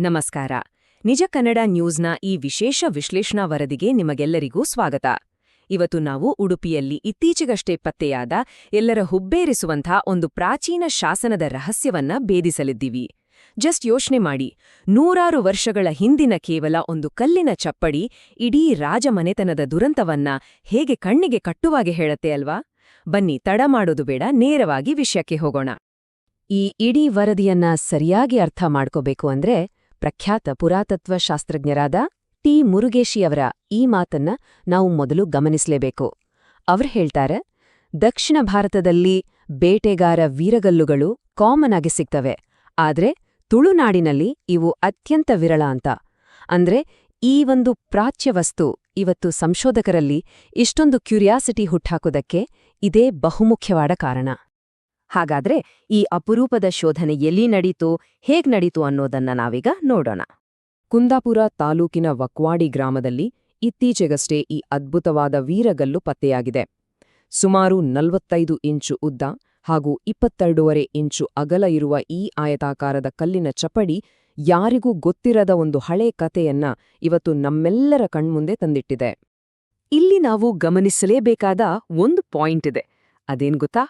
ನಮಸ್ಕಾರ. ನಿಜ ಕನ್ನಡ ನ್ಯೂಸ್ನ ಈ ವಿಶೇಷ ವಿಶ್ಲೇಷಣಾ ವರದಿಗೆ ನಿಮಗೆಲ್ಲರಿಗೂ ಸ್ವಾಗತ. ಇವತ್ತು ನಾವು ಉಡುಪಿಯಲ್ಲಿ ಇತ್ತೀಚೆಗಷ್ಟೇ ಪತ್ತೆಯಾದ ಎಲ್ಲರ ಹುಬ್ಬೇರಿಸುವಂಥ ಒಂದು ಪ್ರಾಚೀನ ಶಾಸನದ ರಹಸ್ಯವನ್ನ ಭೇದಿಸಲಿದ್ದೀವಿ. ಜಸ್ಟ್ ಯೋಚನೆ ಮಾಡಿ, ನೂರಾರು ವರ್ಷಗಳ ಹಿಂದಿನ ಕೇವಲ ಒಂದು ಕಲ್ಲಿನ ಚಪ್ಪಡಿ ಇಡೀ ರಾಜಮನೆತನದ ದುರಂತವನ್ನ ಹೇಗೆ ಕಣ್ಣಿಗೆ ಕಟ್ಟುವಾಗೆ ಹೇಳತ್ತೆ ಅಲ್ವಾ? ಬನ್ನಿ, ತಡ ಮಾಡೋದು ಬೇಡ, ನೇರವಾಗಿ ವಿಷಯಕ್ಕೆ ಹೋಗೋಣ. ಈ ಇಡೀ ವರದಿಯನ್ನ ಸರಿಯಾಗಿ ಅರ್ಥ ಮಾಡ್ಕೋಬೇಕು ಅಂದ್ರೆ ಪ್ರಖ್ಯಾತ ಪುರಾತತ್ವ ಶಾಸ್ತ್ರಜ್ಞರಾದ ಟಿ ಮುರುಗೇಶಿಯವರ ಈ ಮಾತನ್ನ ನಾವು ಮೊದಲು ಗಮನಿಸಲೇಬೇಕು. ಅವ್ರು ಹೇಳ್ತಾರೆ, ದಕ್ಷಿಣ ಭಾರತದಲ್ಲಿ ಬೇಟೆಗಾರ ವೀರಗಲ್ಲುಗಳು ಕಾಮನ್ ಆಗಿ ಸಿಗ್ತವೆ, ಆದ್ರೆ ತುಳುನಾಡಿನಲ್ಲಿ ಇವು ಅತ್ಯಂತ ವಿರಳ ಅಂತ. ಅಂದ್ರೆ ಈ ಒಂದು ಪ್ರಾಚ್ಯ ವಸ್ತು ಇವತ್ತು ಸಂಶೋಧಕರಲ್ಲಿ ಇಷ್ಟೊಂದು ಕ್ಯೂರಿಯಾಸಿಟಿ ಹುಟ್ಟಾಕೋದಕ್ಕೆ ಇದೇ ಬಹುಮುಖ್ಯವಾದ ಕಾರಣ. ಹಾಗಾದ್ರೆ ಈ ಅಪರೂಪದ ಶೋಧನೆ ಎಲ್ಲಿ ನಡೀತು, ಹೇಗ್ ನಡೀತು ಅನ್ನೋದನ್ನ ನಾವೀಗ ನೋಡೋಣ. ಕುಂದಾಪುರ ತಾಲೂಕಿನ ವಕ್ವಾಡಿ ಗ್ರಾಮದಲ್ಲಿ ಇತ್ತೀಚೆಗಷ್ಟೇ ಈ ಅದ್ಭುತವಾದ ವೀರಗಲ್ಲು ಪತ್ತೆಯಾಗಿದೆ. ಸುಮಾರು 45 ಇಂಚು ಉದ್ದ ಹಾಗೂ 22.5 ಇಂಚು ಅಗಲ ಇರುವ ಈ ಆಯತಾಕಾರದ ಕಲ್ಲಿನ ಚಪ್ಪಡಿ ಯಾರಿಗೂ ಗೊತ್ತಿರದ ಒಂದು ಹಳೇ ಕಥೆಯನ್ನ ಇವತ್ತು ನಮ್ಮೆಲ್ಲರ ಕಣ್ಮುಂದೆ ತಂದಿಟ್ಟಿದೆ. ಇಲ್ಲಿ ನಾವು ಗಮನಿಸಲೇಬೇಕಾದ ಒಂದು ಪಾಯಿಂಟ್ ಇದೆ. ಅದೇನ್ ಗೊತ್ತಾ?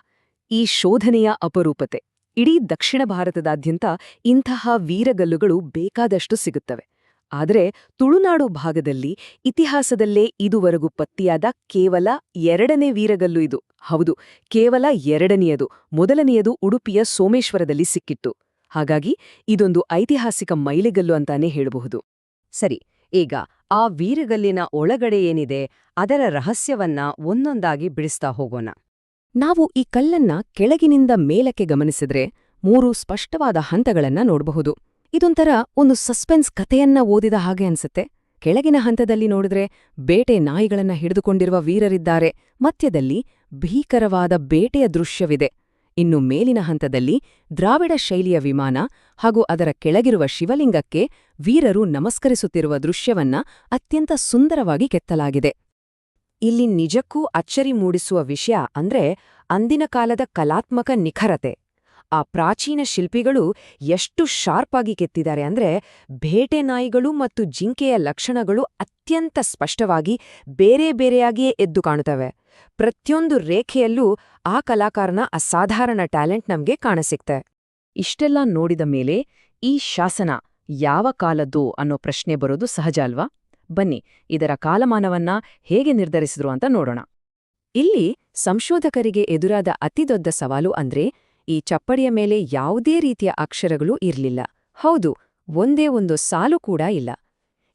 ಈ ಶೋಧನೆಯ ಅಪರೂಪತೆ. ಇಡೀ ದಕ್ಷಿಣ ಭಾರತದಾದ್ಯಂತ ಇಂತಹ ವೀರಗಲ್ಲುಗಳು ಬೇಕಾದಷ್ಟು ಸಿಗುತ್ತವೆ. ಆದರೆ ತುಳುನಾಡು ಭಾಗದಲ್ಲಿ ಇತಿಹಾಸದಲ್ಲೇ ಇದುವರೆಗೂ ಪತ್ತೆಯಾದ ಕೇವಲ 2ನೇ ವೀರಗಲ್ಲು ಇದು. ಹೌದು, ಕೇವಲ 2ನೇಯದು. ಮೊದಲನೆಯದು ಉಡುಪಿಯ ಸೋಮೇಶ್ವರದಲ್ಲಿ ಸಿಕ್ಕಿತ್ತು. ಹಾಗಾಗಿ ಇದೊಂದು ಐತಿಹಾಸಿಕ ಮೈಲಿಗಲ್ಲು ಅಂತಾನೇ ಹೇಳಬಹುದು. ಸರಿ, ಈಗ ಆ ವೀರಗಲ್ಲಿನ ಒಳಗಡೆ ಏನಿದೆ, ಅದರ ರಹಸ್ಯವನ್ನ ಒಂದೊಂದಾಗಿ ಬಿಡಿಸ್ತಾ ಹೋಗೋಣ. ನಾವು ಈ ಕಲ್ಲನ್ನ ಕೆಳಗಿನಿಂದ ಮೇಲಕ್ಕೆ ಗಮನಿಸಿದ್ರೆ 3 ಸ್ಪಷ್ಟವಾದ ಹಂತಗಳನ್ನ ನೋಡಬಹುದು. ಇದೊಂಥರ ಒಂದು ಸಸ್ಪೆನ್ಸ್ ಕಥೆಯನ್ನ ಓದಿದ ಹಾಗೆ ಅನ್ಸುತ್ತೆ. ಕೆಳಗಿನ ಹಂತದಲ್ಲಿ ನೋಡಿದ್ರೆ ಬೇಟೆ ನಾಯಿಗಳನ್ನ ಹಿಡಿದುಕೊಂಡಿರುವ ವೀರರಿದ್ದಾರೆ, ಮಧ್ಯದಲ್ಲಿ ಭೀಕರವಾದ ಬೇಟೆಯ ದೃಶ್ಯವಿದೆ. ಇನ್ನು ಮೇಲಿನ ಹಂತದಲ್ಲಿ ದ್ರಾವಿಡ ಶೈಲಿಯ ವಿಮಾನ ಹಾಗೂ ಅದರ ಕೆಳಗಿರುವ ಶಿವಲಿಂಗಕ್ಕೆ ವೀರರು ನಮಸ್ಕರಿಸುತ್ತಿರುವ ದೃಶ್ಯವನ್ನ ಅತ್ಯಂತ ಸುಂದರವಾಗಿ ಕೆತ್ತಲಾಗಿದೆ. ಇಲ್ಲಿ ನಿಜಕ್ಕೂ ಅಚ್ಚರಿ ಮೂಡಿಸುವ ವಿಷಯ ಅಂದ್ರೆ ಅಂದಿನ ಕಾಲದ ಕಲಾತ್ಮಕ ನಿಖರತೆ. ಆ ಪ್ರಾಚೀನ ಶಿಲ್ಪಿಗಳು ಎಷ್ಟು ಶಾರ್ಪ್ ಆಗಿ ಕೆತ್ತಿದ್ದಾರೆ ಅಂದ್ರೆ ಬೇಟೆ ನಾಯಿಗಳು ಮತ್ತು ಜಿಂಕೆಯ ಲಕ್ಷಣಗಳು ಅತ್ಯಂತ ಸ್ಪಷ್ಟವಾಗಿ ಬೇರೆ ಬೇರೆಯಾಗಿಯೇ ಎದ್ದು ಕಾಣುತ್ತವೆ. ಪ್ರತಿಯೊಂದು ರೇಖೆಯಲ್ಲೂ ಆ ಕಲಾಕಾರನ ಅಸಾಧಾರಣ ಟ್ಯಾಲೆಂಟ್ ನಮ್ಗೆ ಕಾಣಸಿಕ್ತೆ. ಇಷ್ಟೆಲ್ಲ ನೋಡಿದ ಮೇಲೆ ಈ ಶಾಸನ ಯಾವ ಕಾಲದ್ದು ಅನ್ನೋ ಪ್ರಶ್ನೆ ಬರೋದು ಸಹಜ ಅಲ್ವಾ? ಬನ್ನಿ, ಇದರ ಕಾಲಮಾನವನ್ನ ಹೇಗೆ ನಿರ್ಧರಿಸಿದ್ರು ಅಂತ ನೋಡೋಣ. ಇಲ್ಲಿ ಸಂಶೋಧಕರಿಗೆ ಎದುರಾದ ಅತಿದೊಡ್ಡ ಸವಾಲು ಅಂದ್ರೆ ಈ ಚಪ್ಪಡಿಯ ಮೇಲೆ ಯಾವುದೇ ರೀತಿಯ ಅಕ್ಷರಗಳೂ ಇರ್ಲಿಲ್ಲ. ಹೌದು, ಒಂದೇ ಒಂದು ಸಾಲು ಕೂಡ ಇಲ್ಲ.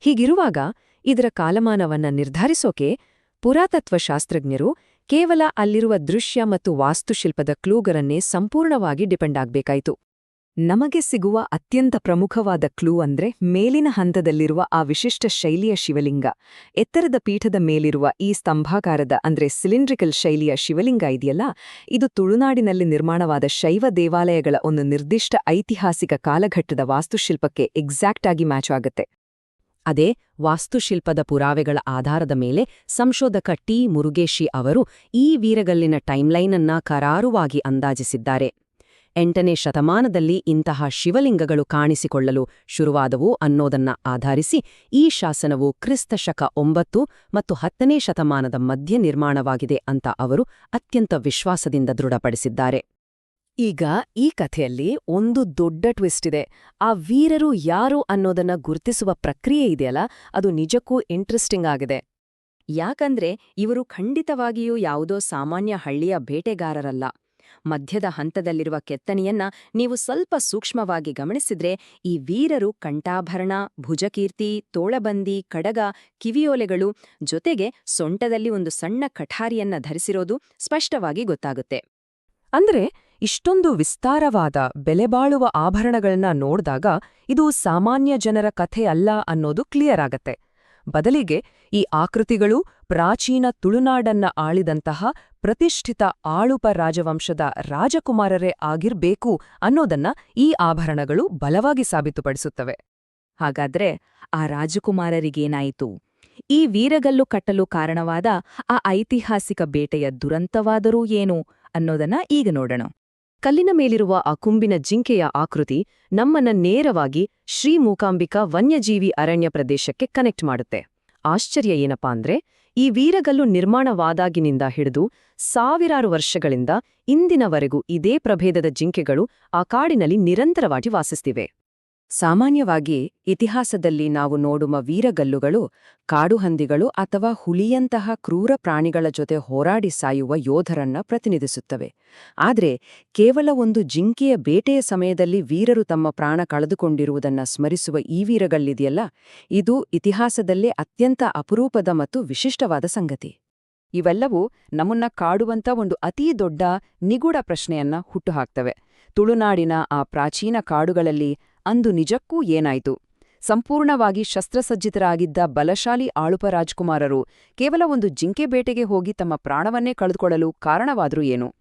ಹೀಗಿರುವಾಗ ಇದರ ಕಾಲಮಾನವನ್ನ ನಿರ್ಧರಿಸೋಕೆ ಪುರಾತತ್ವ ಶಾಸ್ತ್ರಜ್ಞರು ಕೇವಲ ಅಲ್ಲಿರುವ ದೃಶ್ಯ ಮತ್ತು ವಾಸ್ತುಶಿಲ್ಪದ ಕ್ಲೂಗಳನ್ನೇ ಸಂಪೂರ್ಣವಾಗಿ ಡಿಪೆಂಡ್ ಆಗ್ಬೇಕಾಯ್ತು. ನಮಗೆ ಸಿಗುವ ಅತ್ಯಂತ ಪ್ರಮುಖವಾದ ಕ್ಲೂ ಅಂದ್ರೆ ಮೇಲಿನ ಹಂತದಲ್ಲಿರುವ ಆ ವಿಶಿಷ್ಟ ಶೈಲಿಯ ಶಿವಲಿಂಗ. ಎತ್ತರದ ಪೀಠದ ಮೇಲಿರುವ ಈ ಸ್ತಂಭಾಕಾರದ ಅಂದ್ರೆ ಸಿಲಿಂಡ್ರಿಕಲ್ ಶೈಲಿಯ ಶಿವಲಿಂಗ ಇದೆಯಲ್ಲ, ಇದು ತುಳುನಾಡಿನಲ್ಲಿ ನಿರ್ಮಾಣವಾದ ಶೈವ ದೇವಾಲಯಗಳ ಒಂದು ನಿರ್ದಿಷ್ಟ ಐತಿಹಾಸಿಕ ಕಾಲಘಟ್ಟದ ವಾಸ್ತುಶಿಲ್ಪಕ್ಕೆ ಎಕ್ಸಾಕ್ಟ್ ಆಗಿ ಮ್ಯಾಚ್ ಆಗುತ್ತೆ. ಅದೇ ವಾಸ್ತುಶಿಲ್ಪದ ಪುರಾವೆಗಳ ಆಧಾರದ ಮೇಲೆ ಸಂಶೋಧಕ ಟಿ ಮುರುಗೇಶಿ ಅವರು ಈ ವೀರಗಲ್ಲಿನ ಟೈಮ್ಲೈನ್ ಅನ್ನ ಕರಾರುವಾಗಿ ಅಂದಾಜಿಸಿದ್ದಾರೆ. 8ನೇ ಶತಮಾನದಲ್ಲಿ ಇಂತಹ ಶಿವಲಿಂಗಗಳು ಕಾಣಿಸಿಕೊಳ್ಳಲು ಶುರುವಾದವು ಅನ್ನೋದನ್ನ ಆಧರಿಸಿ ಈ ಶಾಸನವು ಕ್ರಿಸ್ತ ಶಕ 9 ಮತ್ತು 10ನೇ ಶತಮಾನದ ಮಧ್ಯೆ ನಿರ್ಮಾಣವಾಗಿದೆ ಅಂತ ಅವರು ಅತ್ಯಂತ ವಿಶ್ವಾಸದಿಂದ ದೃಢಪಡಿಸಿದ್ದಾರೆ. ಈಗ ಈ ಕಥೆಯಲ್ಲಿ ಒಂದು ದೊಡ್ಡ ಟ್ವಿಸ್ಟ್ ಇದೆ. ಆ ವೀರರು ಯಾರು ಅನ್ನೋದನ್ನ ಗುರುತಿಸುವ ಪ್ರಕ್ರಿಯೆ ಇದೆಯಲ್ಲ, ಅದು ನಿಜಕ್ಕೂ ಇಂಟ್ರೆಸ್ಟಿಂಗ್ ಆಗಿದೆ. ಯಾಕಂದ್ರೆ ಇವರು ಖಂಡಿತವಾಗಿಯೂ ಯಾವುದೋ ಸಾಮಾನ್ಯ ಹಳ್ಳಿಯ ಬೇಟೆಗಾರರಲ್ಲ. ಮಧ್ಯದ ಹಂತದಲ್ಲಿರುವ ಕೆತ್ತನೆಯನ್ನ ನೀವು ಸ್ವಲ್ಪ ಸೂಕ್ಷ್ಮವಾಗಿ ಗಮನಿಸಿದ್ರೆ ಈ ವೀರರು ಕಂಠಾಭರಣ, ಭುಜಕೀರ್ತಿ, ತೋಳಬಂದಿ, ಕಡಗ, ಕಿವಿಯೋಲೆಗಳು ಜೊತೆಗೆ ಸೊಂಟದಲ್ಲಿ ಒಂದು ಸಣ್ಣ ಕಠಾರಿಯನ್ನ ಧರಿಸಿರೋದು ಸ್ಪಷ್ಟವಾಗಿ ಗೊತ್ತಾಗುತ್ತೆ. ಅಂದ್ರೆ ಇಷ್ಟೊಂದು ವಿಸ್ತಾರವಾದ ಬೆಲೆಬಾಳುವ ಆಭರಣಗಳನ್ನ ನೋಡ್ದಾಗ ಇದು ಸಾಮಾನ್ಯ ಜನರ ಕಥೆ ಅಲ್ಲ ಅನ್ನೋದು ಕ್ಲಿಯರ್ ಆಗತ್ತೆ. ಬದಲಿಗೆ ಈ ಆಕೃತಿಗಳು ಪ್ರಾಚೀನ ತುಳುನಾಡನ್ನ ಆಳಿದಂತಹ ಪ್ರತಿಷ್ಠಿತ ಆಳುಪ ರಾಜವಂಶದ ರಾಜಕುಮಾರರೇ ಆಗಿರ್ಬೇಕು ಅನ್ನೋದನ್ನ ಈ ಆಭರಣಗಳು ಬಲವಾಗಿ ಸಾಬೀತುಪಡಿಸುತ್ತವೆ. ಹಾಗಾದ್ರೆ ಆ ರಾಜಕುಮಾರರಿಗೇನಾಯಿತು? ಈ ವೀರಗಲ್ಲು ಕಟ್ಟಲು ಕಾರಣವಾದ ಆ ಐತಿಹಾಸಿಕ ಬೇಟೆಯ ದುರಂತವಾದರೂ ಏನು ಅನ್ನೋದನ್ನ ಈಗ ನೋಡೋಣ. ಕಲ್ಲಿನ ಮೇಲಿರುವ ಆ ಕುಂಬಿನ ಜಿಂಕೆಯ ಆಕೃತಿ ನಮ್ಮನ್ನ ನೇರವಾಗಿ ಶ್ರೀ ಮೂಕಾಂಬಿಕಾ ವನ್ಯಜೀವಿ ಅರಣ್ಯ ಪ್ರದೇಶಕ್ಕೆ ಕನೆಕ್ಟ್ ಮಾಡುತ್ತೆ. ಆಶ್ಚರ್ಯ ಏನಪ್ಪಾ ಅಂದ್ರೆ, ಈ ವೀರಗಲ್ಲು ನಿರ್ಮಾಣವಾದಾಗಿನಿಂದ ಹಿಡಿದು ಸಾವಿರಾರು ವರ್ಷಗಳಿಂದ ಇಂದಿನವರೆಗೂ ಇದೇ ಪ್ರಭೇದದ ಜಿಂಕೆಗಳು ಆ ಕಾಡಿನಲ್ಲಿ ನಿರಂತರವಾಗಿ ವಾಸಿಸ್ತಿವೆ. ಸಾಮಾನ್ಯವಾಗಿ ಇತಿಹಾಸದಲ್ಲಿ ನಾವು ನೋಡುವ ವೀರಗಲ್ಲುಗಳು ಕಾಡುಹಂದಿಗಳು ಅಥವಾ ಹುಲಿಯಂತಹ ಕ್ರೂರ ಪ್ರಾಣಿಗಳ ಜೊತೆ ಹೋರಾಡಿ ಸಾಯುವ ಯೋಧರನ್ನ ಪ್ರತಿನಿಧಿಸುತ್ತವೆ. ಆದರೆ ಕೇವಲ ಒಂದು ಜಿಂಕೆಯ ಬೇಟೆಯ ಸಮಯದಲ್ಲಿ ವೀರರು ತಮ್ಮ ಪ್ರಾಣ ಕಳೆದುಕೊಂಡಿರುವುದನ್ನ ಸ್ಮರಿಸುವ ಈ ವೀರಗಲ್ಲಿದೆಯಲ್ಲ, ಇದು ಇತಿಹಾಸದಲ್ಲೇ ಅತ್ಯಂತ ಅಪರೂಪದ ಮತ್ತು ವಿಶಿಷ್ಟವಾದ ಸಂಗತಿ. ಇವೆಲ್ಲವೂ ನಮ್ಮನ್ನ ಕಾಡುವಂತ ಒಂದು ಅತೀ ದೊಡ್ಡ ನಿಗೂಢ ಪ್ರಶ್ನೆಯನ್ನ ಹುಟ್ಟುಹಾಕ್ತವೆ. ತುಳುನಾಡಿನ ಆ ಪ್ರಾಚೀನ ಕಾಡುಗಳಲ್ಲಿ ಅಂದು ನಿಜಕ್ಕೂ ಏನಾಯ್ತು? ಸಂಪೂರ್ಣವಾಗಿ ಶಸ್ತ್ರಸಜ್ಜಿತರಾಗಿದ್ದ ಬಲಶಾಲಿ ಆಳುಪ ರಾಜ್ಕುಮಾರರು ಕೇವಲ ಒಂದು ಜಿಂಕೆ ಬೇಟೆಗೆ ಹೋಗಿ ತಮ್ಮ ಪ್ರಾಣವನ್ನೇ ಕಳೆದುಕೊಳ್ಳಲು ಕಾರಣವಾದ್ರೂ ಏನು?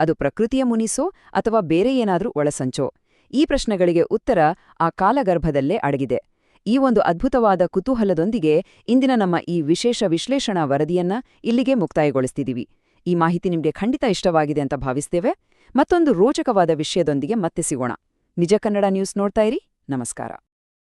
ಅದು ಪ್ರಕೃತಿಯ ಮುನಿಸೋ ಅಥವಾ ಬೇರೆ ಏನಾದ್ರೂ ಒಳಸಂಚೋ? ಈ ಪ್ರಶ್ನೆಗಳಿಗೆ ಉತ್ತರ ಆ ಕಾಲಗರ್ಭದಲ್ಲೇ ಅಡಗಿದೆ. ಈ ಒಂದು ಅದ್ಭುತವಾದ ಕುತೂಹಲದೊಂದಿಗೆ ಇಂದಿನ ನಮ್ಮ ಈ ವಿಶೇಷ ವಿಶ್ಲೇಷಣಾ ವರದಿಯನ್ನ ಇಲ್ಲಿಗೆ ಮುಕ್ತಾಯಗೊಳಿಸ್ತಿದೀವಿ. ಈ ಮಾಹಿತಿ ನಿಮ್ಗೆ ಖಂಡಿತ ಇಷ್ಟವಾಗಿದೆ ಅಂತ ಭಾವಿಸ್ತೇವೆ. ಮತ್ತೊಂದು ರೋಚಕವಾದ ವಿಷಯದೊಂದಿಗೆ ಮತ್ತೆ ಸಿಗೋಣ. ನಿಜ ಕನ್ನಡ ನ್ಯೂಸ್ ನೋಡ್ತಾ ಇರಿ. ನಮಸ್ಕಾರ.